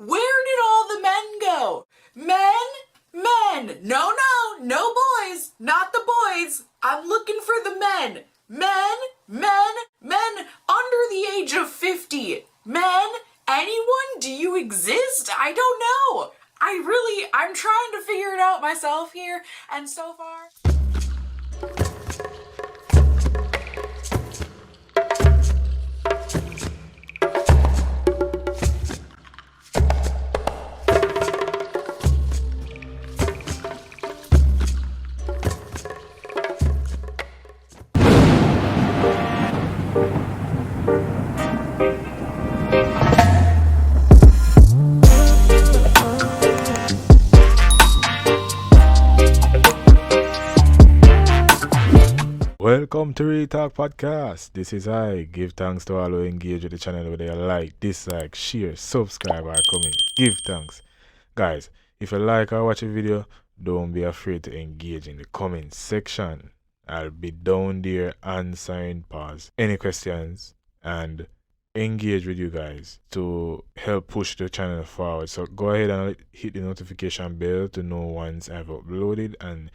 Where did all the men go? Men? Men! No, boys! Not the boys! I'm looking for the men! Men under the age of 50! Men? Anyone? Do you exist? I don't know! I'm trying to figure it out myself here, and so far... Welcome to Real Talk Podcast. This is I. Give thanks to all who engage with the channel, whether you like, dislike, share, subscribe, or comment. Give thanks. Guys, if you like or watch a video, don't be afraid to engage in the comment section. I'll be down there answering pause any questions and engage with you guys to help push the channel forward. So go ahead and hit the notification bell to know once I've uploaded, and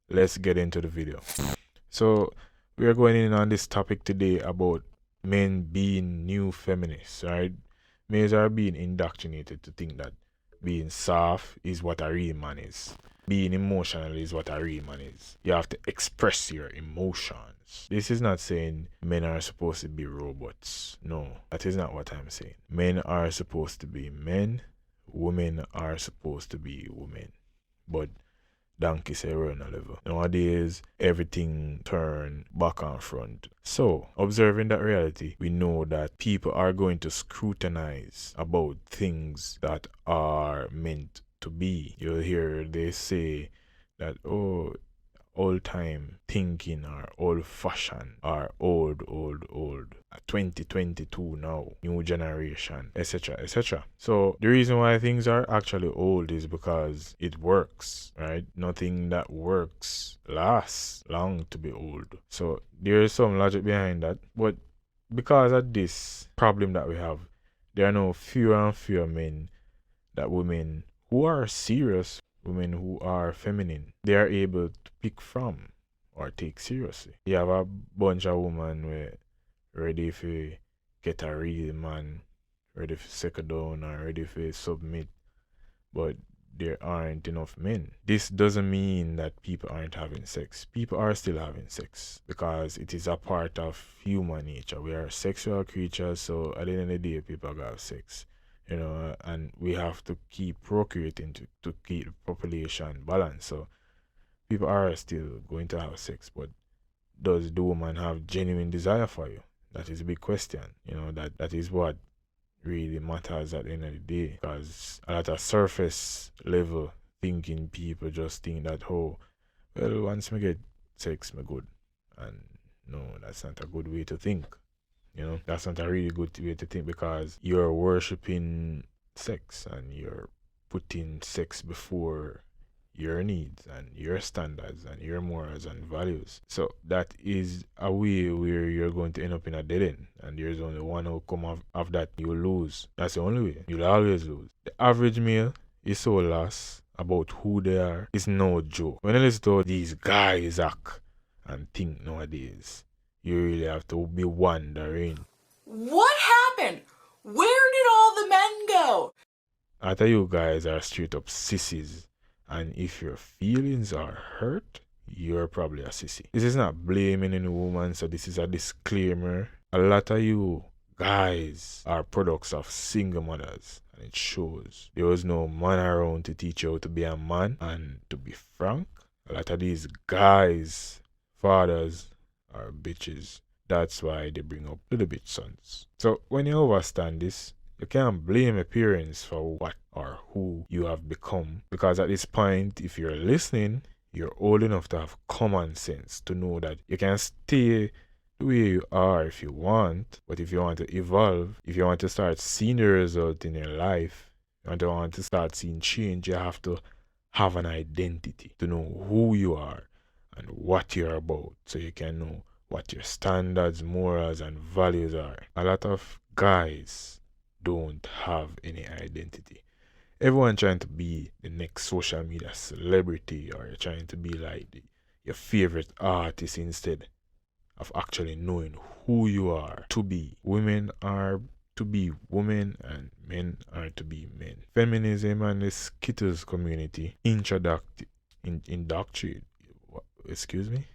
let's get into the video. So we are going in on this topic today about men being new feminists, right? Males are being indoctrinated to think that being soft is what a real man is. Being emotional is what a real man is. You have to express your emotions. This is not saying men are supposed to be robots. No, that is not what I'm saying. Men are supposed to be men. Women are supposed to be women. But donkey say we're on a level. Nowadays, everything turn back and front. So, observing that reality, we know that people are going to scrutinize about things that are meant to be. You'll hear they say that, oh, old time thinking or old fashion or old 2022 now, new generation, etc, etc. So the reason why things are actually old is because it works, right? Nothing that works lasts long to be old. So there is some logic behind that, but because of this problem that we have, there are now fewer and fewer men that women who are serious, women who are feminine, they are able to pick from or take seriously. You have a bunch of women ready to get a real man, ready to settle down or ready to submit, but there aren't enough men. This doesn't mean that people aren't having sex. People are still having sex because it is a part of human nature. We are sexual creatures, so at the end of the day, people gotta have sex. And we have to keep procreating to keep the population balanced. So people are still going to have sex, but does the woman have genuine desire for you? That is a big question. That is what really matters at the end of the day. Because a lot of surface level thinking people just think that, oh, well, once me get sex, me good. And no, that's not a good way to think. That's not a really good way to think, because you're worshipping sex and you're putting sex before your needs and your standards and your morals and values. So that is a way where you're going to end up in a dead end, and there's only one outcome of that. You'll lose. That's the only way. You'll always lose. The average male is so lost about who they are. It's no joke. When I listen to these guys act and think nowadays, you really have to be wondering, what happened? Where did all the men go? After you guys are straight up sissies, and if your feelings are hurt, you're probably a sissy. This is not blaming any woman, so this is a disclaimer. A lot of you guys are products of single mothers, and it shows. There was no man around to teach you how to be a man, and to be frank, a lot of these guys, fathers, are bitches. That's why they bring up little bitch sons. So when you understand this, you can't blame your parents for what or who you have become, because at this point, if you're listening, you're old enough to have common sense to know that you can stay the way you are if you want, but if you want to evolve, if you want to start seeing the result in your life, you want to start seeing change, you have to have an identity to know who you are and what you're about, so you can know what your standards, morals, and values are. A lot of guys don't have any identity. Everyone trying to be the next social media celebrity, or you're trying to be like your favorite artist instead of actually knowing who you are to be. Women are to be women and men are to be men. Feminism and the Skittles community indoctrinate, excuse me,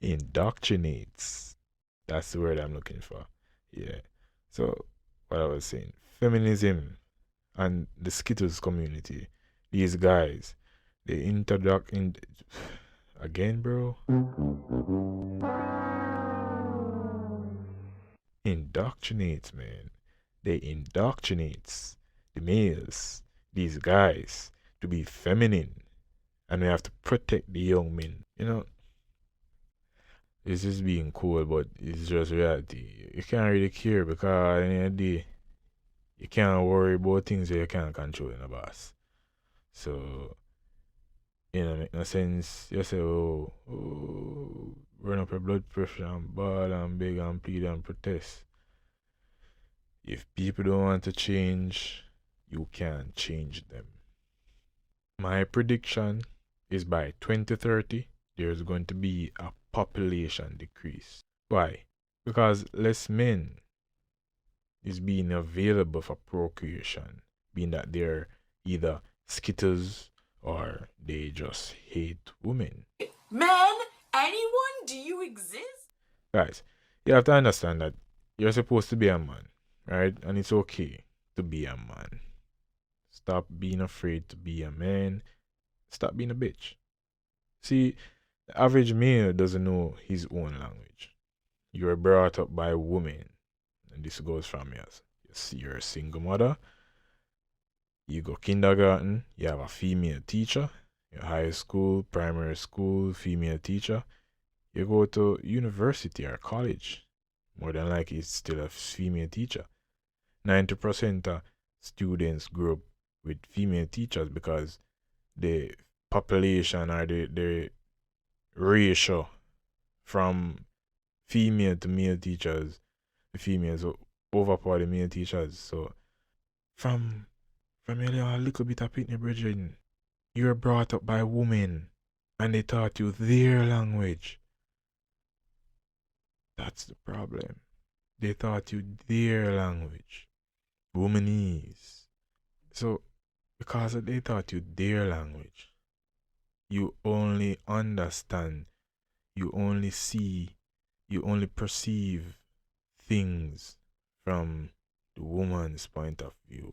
indoctrinates. That's the word I'm looking for. Yeah. So what I was saying, feminism and the Skittles community, these guys, they introduct in again, bro. Indoctrinates, man. They indoctrinates the males, these guys, to be feminine, and we have to protect the young men. You know, this is being cool, but it's just reality. You can't really care because at the end of the day, you can't worry about things that you can't control in a boss. So, make no sense. You say, run up your blood pressure and ball and beg and plead and protest. If people don't want to change, you can't change them. My prediction is by 2030, there's going to be a population decrease. Why? Because less men is being available for procreation, being that they're either skitters or they just hate women. Men? Anyone? Do you exist? Guys, you have to understand that you're supposed to be a man, right? And it's okay to be a man. Stop being afraid to be a man. Stop being a bitch. See, the average male doesn't know his own language. You were brought up by a woman, and this goes from as you're a single mother. You go kindergarten, you have a female teacher. Your high school, primary school, female teacher. You go to university or college, more than likely it's still a female teacher. 90% of students grow up with female teachers because the population or the ratio from female to male teachers, the females overpower the male teachers. So from a little bit of pitney brethren, you were brought up by women and they taught you their language. That's the problem. They taught you their language. Womanese. So because they taught you their language, you only understand, you only see, you only perceive things from the woman's point of view.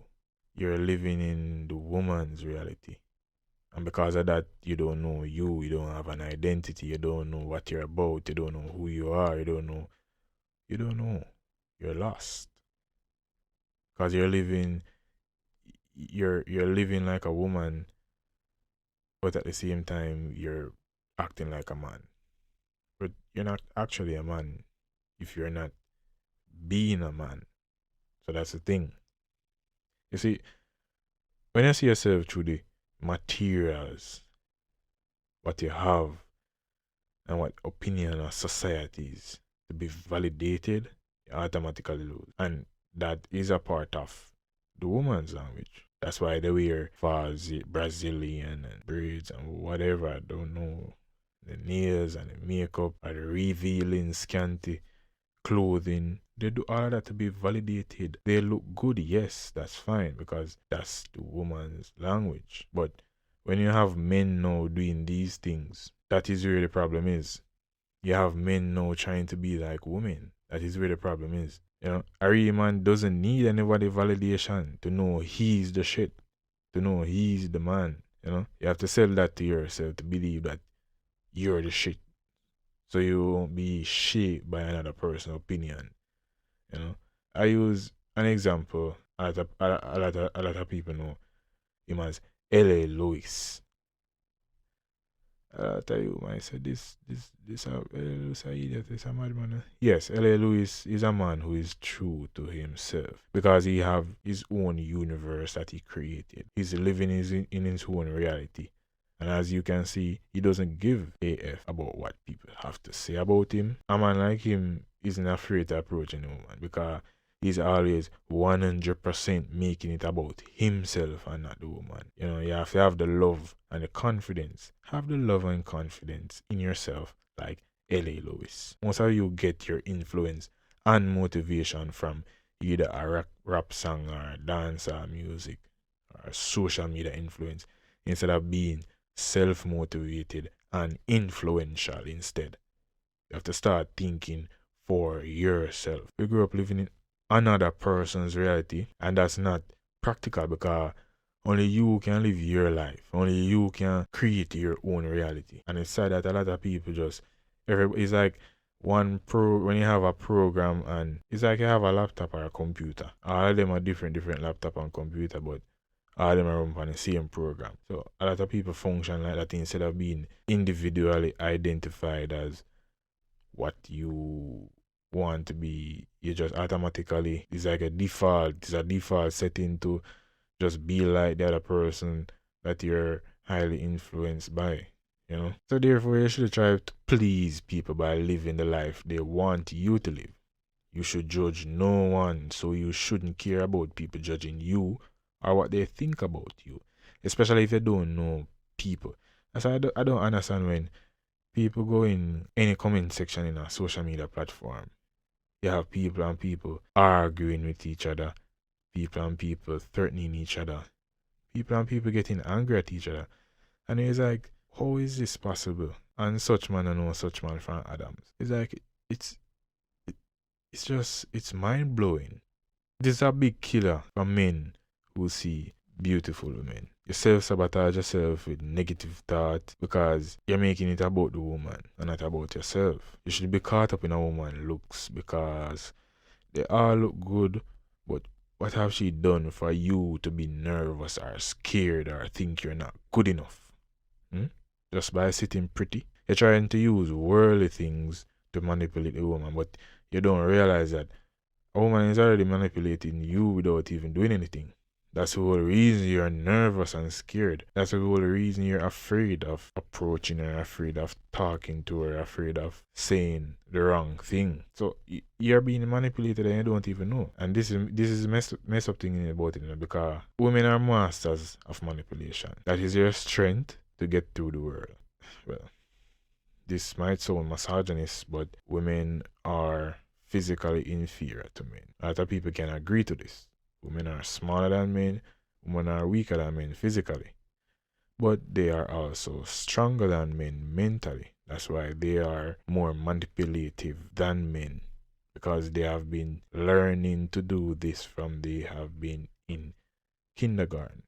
You're living in the woman's reality. And because of that, you don't know you don't have an identity, you don't know what you're about, you don't know who you are, you don't know. You're lost. Because you're living like a woman, but at the same time you're acting like a man. But you're not actually a man if you're not being a man. So that's the thing. You see, when you see yourself through the materials, what you have, and what opinion of societies to be validated, you automatically lose. And that is a part of the woman's language. That's why they wear Brazilian and braids and whatever, I don't know. The nails and the makeup or the revealing scanty clothing. They do all of that to be validated. They look good, yes, that's fine because that's the woman's language. But when you have men now doing these things, that is where the problem is. You have men now trying to be like women. That is where the problem is. You know, a real man doesn't need anybody validation to know he's the shit, to know he's the man. You know, you have to sell that to yourself to believe that you're the shit, so you won't be shaped by another person's opinion. You know, I use an example. A lot of people know him as L.A. Lewis. I'll tell you, I said this L.A. Lewis a idiot, this a madman. Yes, L.A. Lewis is a man who is true to himself because he have his own universe that he created. He's living in his own reality. And as you can see, he doesn't give AF about what people have to say about him. A man like him isn't afraid to approach any woman because He's always 100% making it about himself and not the woman. You know, you have to have the love and the confidence. Have the love and confidence in yourself, like L.A. Lewis. Most of you get your influence and motivation from either a rap song or dance or music or social media influence instead of being self-motivated and influential instead. You have to start thinking for yourself. We grew up living in another person's reality, and that's not practical because only you can live your life. Only you can create your own reality. And it's sad that a lot of people just, it's like when you have a program, and it's like you have a laptop or a computer. All of them are different laptop and computer, but all of them are run on the same program. So a lot of people function like that instead of being individually identified as what you want to be. You just automatically, it's like it's a default setting to just be like the other person that you're highly influenced by, you know. So therefore you should try to please people by living the life they want you to live. You should judge no one, so you shouldn't care about people judging you or what they think about you, especially if you don't know people. That's why I don't understand when people go in any comment section in a social media platform. You have people and people arguing with each other, people and people threatening each other, people and people getting angry at each other. And it's like, how is this possible? And such man and no such man from Adams. It's like, it's mind blowing. This is a big killer for men who see beautiful women. You self-sabotage yourself with negative thought because you're making it about the woman and not about yourself. You should be caught up in a woman's looks because they all look good, but what have she done for you to be nervous or scared or think you're not good enough? Just by sitting pretty? You're trying to use worldly things to manipulate a woman, but you don't realize that a woman is already manipulating you without even doing anything. That's the whole reason you're nervous and scared. That's the whole reason you're afraid of approaching her, afraid of talking to her, afraid of saying the wrong thing. So you're being manipulated and you don't even know. And this is mess up thing about it, because women are masters of manipulation. That is your strength to get through the world. Well, this might sound misogynist, but women are physically inferior to men. A lot of people can agree to this. Women are smaller than men, women are weaker than men physically. But they are also stronger than men mentally. That's why they are more manipulative than men, because they have been learning to do this from they have been in kindergarten,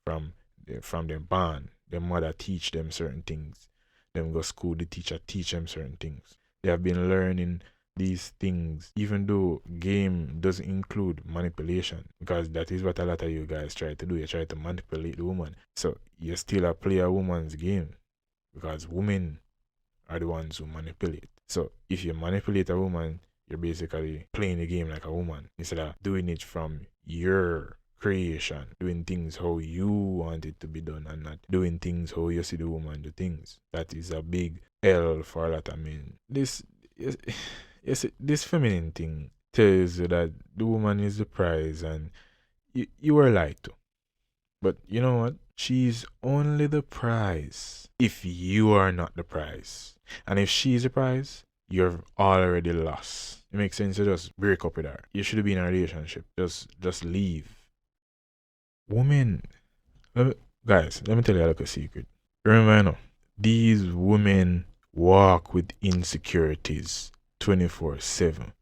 from their bond. Their mother teach them certain things. Them go school, the teacher teach them certain things. They have been learning these things, even though game doesn't include manipulation, because that is what a lot of you guys try to do. You try to manipulate the woman. So you still play a woman's game, because women are the ones who manipulate. So if you manipulate a woman, you're basically playing the game like a woman instead of doing it from your creation, doing things how you want it to be done and not doing things how you see the woman do things. That is a big L for a lot of men. This feminine thing tells you that the woman is the prize, and you were lied to. But you know what? She's only the prize if you are not the prize. And if she's the prize, you're already lost. It makes sense to just break up with her. You should be in a relationship. Just leave. Women, guys, let me tell you a little secret. Remember, I know, these women walk with insecurities 24/7.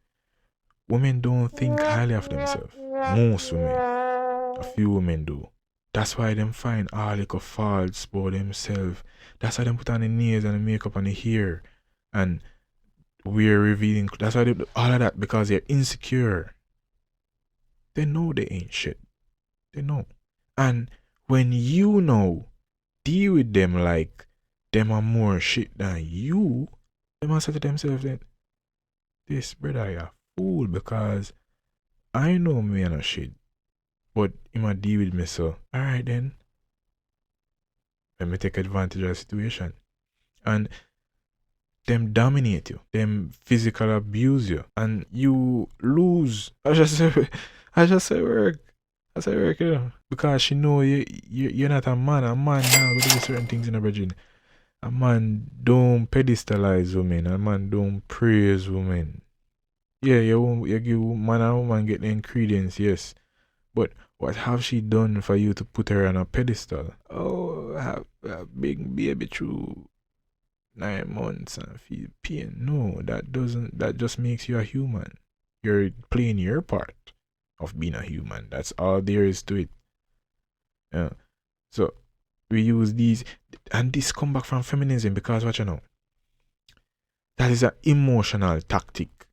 Women don't think highly of themselves. Most women. A few women do. That's why them find all little faults about themselves. That's why them put on the nails and the makeup and the hair. And we're revealing. That's why they do all of that, because they're insecure. They know they ain't shit. They know. And when you know, deal with them like them are more shit than you, they must say to themselves then, this brother you a fool, because I know me and a shit, but he might deal with me, so alright then. Let me take advantage of the situation. And them dominate you, them physical abuse you, and you lose. I just say work. I say work, because she know you're not a man. A man now go do certain things in a virgin. A man don't pedestalize women. A man don't praise women. Yeah, you give man and woman get the ingredients, yes. But what have she done for you to put her on a pedestal? Oh, have a big baby through 9 months and feel pain. No, that just makes you a human. You're playing your part of being a human. That's all there is to it. Yeah. So we use these, and this come back from feminism, because what you know, that is an emotional tactic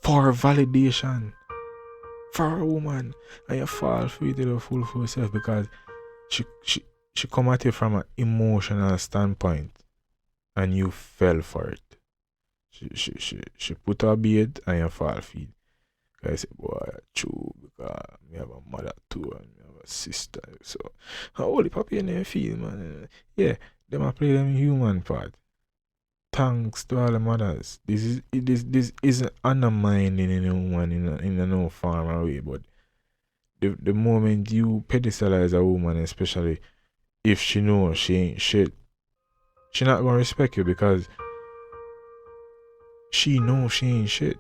for validation for a woman, and you fall for it to the full for yourself, because she she she come at you from an emotional standpoint, and you fell for it. She put her bait and you fall for it. I say, boy, true, because me have a mother too, and me have a sister. So how only papi and them feel, man. Yeah, them a play them human part. Thanks to all the mothers. This isn't undermining anyone in a no form or way, but the moment you pedestalize a woman, especially if she knows she ain't shit, she not gonna respect you, because she knows she ain't shit,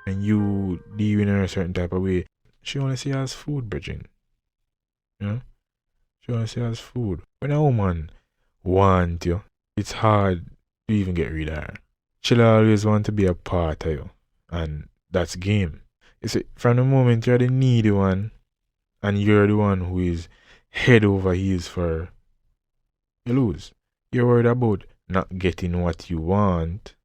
and you deal in her a certain type of way. She only see her as food, Bridging. You know? She only see her as food. When a woman want you, it's hard to even get rid of her. She'll always want to be a part of you, and that's game. You see, from the moment you're the needy one, and you're the one who is head over heels for her, you lose. You're worried about not getting what you want,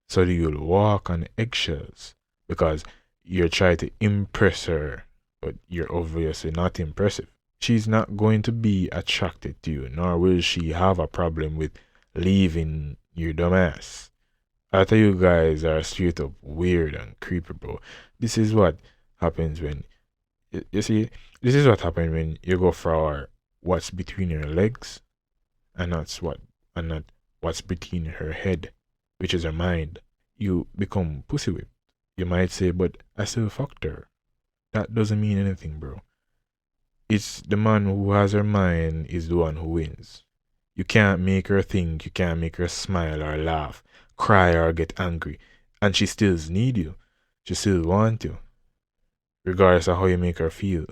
so that you'll walk on eggshells, because you're trying to impress her, but you're obviously not impressive. She's not going to be attracted to you, nor will she have a problem with leaving your dumb ass. I tell you guys are straight up weird and creepy, bro. This is what happens when you see. This is what happens when you go for what's between your legs, and not what's between her head, which is her mind. You become pussy whipped. You might say, but I still fucked her. That doesn't mean anything, bro. It's the man who has her mind is the one who wins. You can't make her think, you can't make her smile or laugh, cry or get angry, and she still need you. She still want you, regardless of how you make her feel.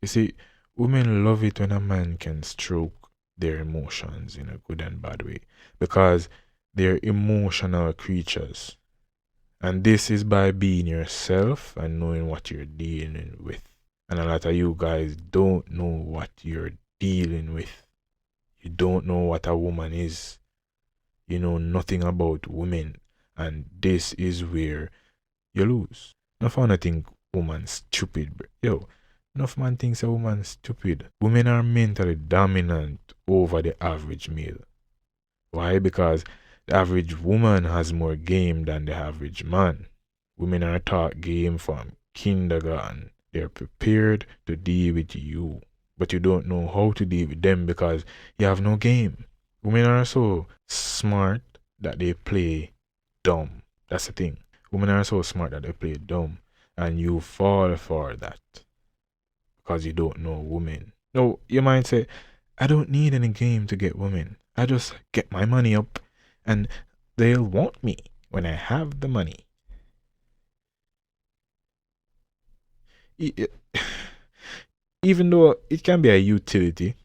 You see, women love it when a man can stroke their emotions in a good and bad way, because they're emotional creatures. And this is by being yourself and knowing what you're dealing with. And a lot of you guys don't know what you're dealing with. You don't know what a woman is. You know nothing about women. And this is where you lose. Enough man think woman stupid. Yo, enough man thinks a woman stupid. Women are mentally dominant over the average male. Why? Because the average woman has more game than the average man. Women are taught game from kindergarten. They're prepared to deal with you, but you don't know how to deal with them because you have no game. Women are so smart that they play dumb. That's the thing. Women are so smart that they play dumb, and you fall for that because you don't know women. No, you might say, I don't need any game to get women. I just get my money up and they'll want me when I have the money. Even though it can be a utility,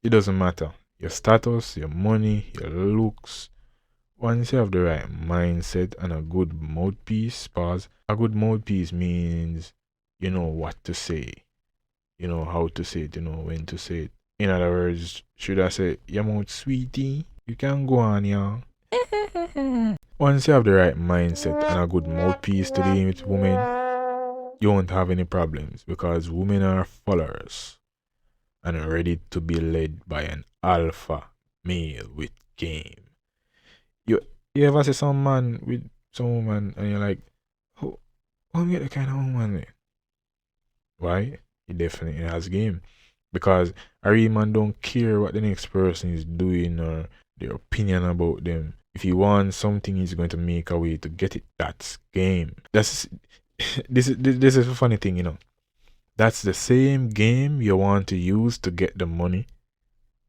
it doesn't matter. Your status, your money, your looks. Once you have the right mindset and a good mouthpiece, a good mouthpiece means you know what to say. You know how to say it, you know when to say it. In other words, should I say, your mouth sweetie? You can go on, yeah. Once you have the right mindset and a good mouthpiece to deal with women, you won't have any problems because women are followers and are ready to be led by an alpha male with game. You ever see some man with some woman and you're like, how you get the kind of woman there? Why? He definitely has game. Because a real man don't care what the next person is doing or their opinion about them. If he wants something, he's going to make a way to get it. That's game. That's this is a funny thing, you know. That's the same game you want to use to get the money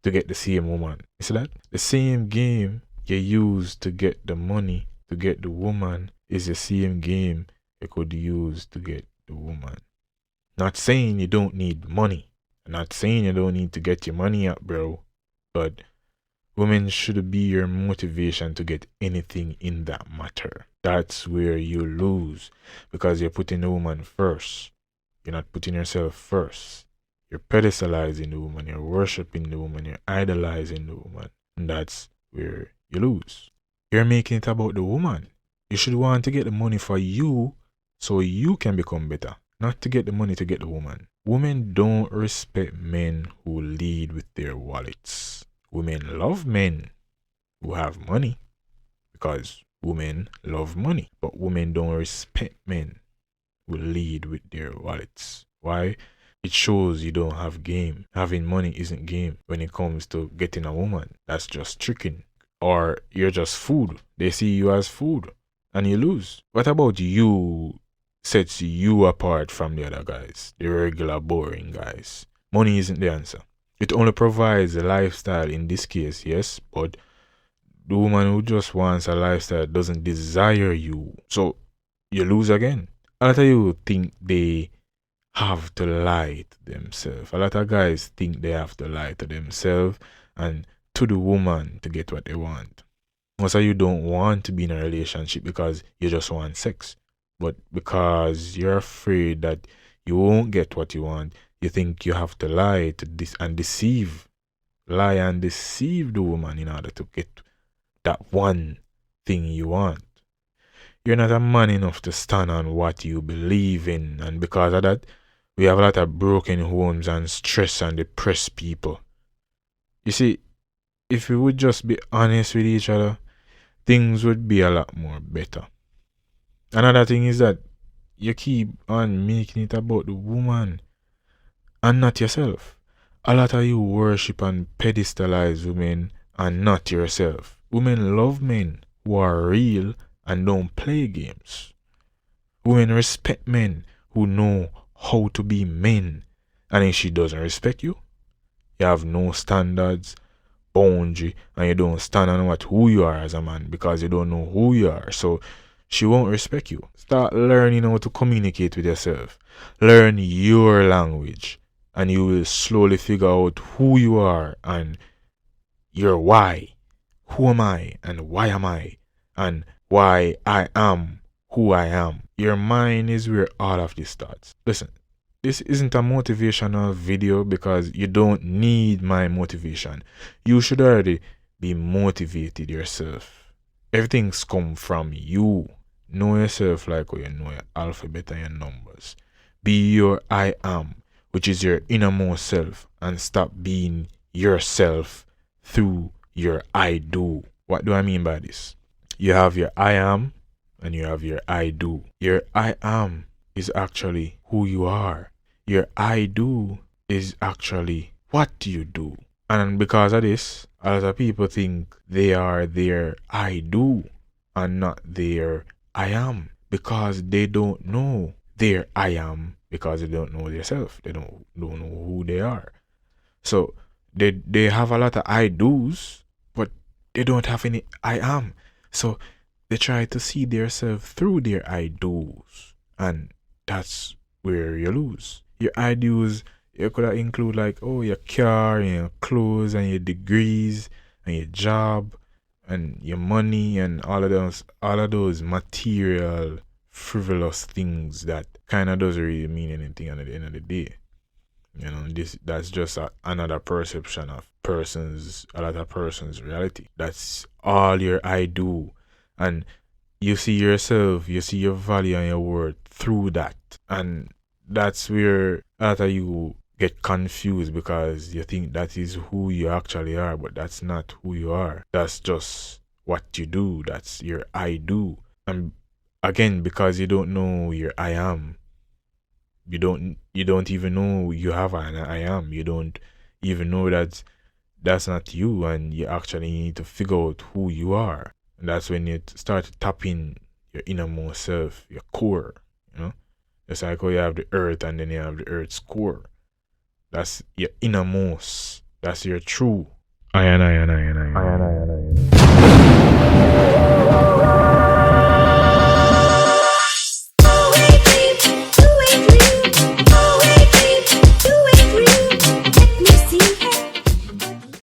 to get the same woman. You see that? The same game you use to get the money to get the woman is the same game you could use to get the woman. Not saying you don't need money. I'm not saying you don't need to get your money up, bro. But women should be your motivation to get anything in that matter. That's where you lose because you're putting the woman first. You're not putting yourself first. You're pedestalizing the woman, you're worshiping the woman, you're idolizing the woman. And that's where you lose. You're making it about the woman. You should want to get the money for you so you can become better, not to get the money to get the woman. Women don't respect men who lead with their wallets. Women love men who have money because women love money. But women don't respect men who lead with their wallets. Why? It shows you don't have game. Having money isn't game when it comes to getting a woman. That's just tricking. Or you're just food. They see you as food and you lose. What about you sets you apart from the other guys, the regular boring guys? Money isn't the answer. It only provides a lifestyle in this case, yes, but the woman who just wants a lifestyle doesn't desire you. So you lose again. A lot of you think they have to lie to themselves. A lot of guys think they have to lie to themselves and to the woman to get what they want. Most of you don't want to be in a relationship because you just want sex. But because you're afraid that you won't get what you want, you think you have to lie to lie and deceive the woman in order to get that one thing you want. You're not a man enough to stand on what you believe in, and because of that, we have a lot of broken homes and stress and depressed people. You see, if we would just be honest with each other, things would be a lot more better. Another thing is that you keep on making it about the woman and not yourself. A lot of you worship and pedestalize women and not yourself. Women love men who are real and don't play games. Women respect men who know how to be men. And if she doesn't respect you, you have no standards, boundary, and you don't stand on who you are as a man because you don't know who you are. So she won't respect you. Start learning how to communicate with yourself. Learn your language, and you will slowly figure out who you are and your why. Who am I and why am I? And why I am who I am. Your mind is where all of this starts. Listen, this isn't a motivational video because you don't need my motivation. You should already be motivated yourself. Everything's come from you. Know yourself like how you know your alphabet and your numbers. Be your I am, which is your innermost self, and stop being yourself through your I do. What do I mean by this? You have your I am and you have your I do. Your I am is actually who you are. Your I do is actually what you do. And because of this, a lot of people think they are their I do and not their I am, because they don't know their I am, because they don't know themselves. They don't know who they are. So they have a lot of I do's, but they don't have any I am. So they try to see themselves through their I do's, and that's where you lose. Your I do's, you could include like, oh, your car and your clothes and your degrees and your job and your money and all of those material frivolous things that kind of doesn't really mean anything at the end of the day. You know, that's just another perception of a lot of person's reality. That's all your I do, and you see yourself, you see your value and your worth through that, and that's where a lot of you get confused because you think that is who you actually are, but that's not who you are. That's just what you do. That's your I do. And again, because you don't know your I am, you don't even know you have an I am. You don't even know that that's not you, and you actually need to figure out who you are. And that's when you start to tap in your innermost self, your core, you know? It's like how you have the earth and then you have the earth's core. That's your innermost. That's your true. I.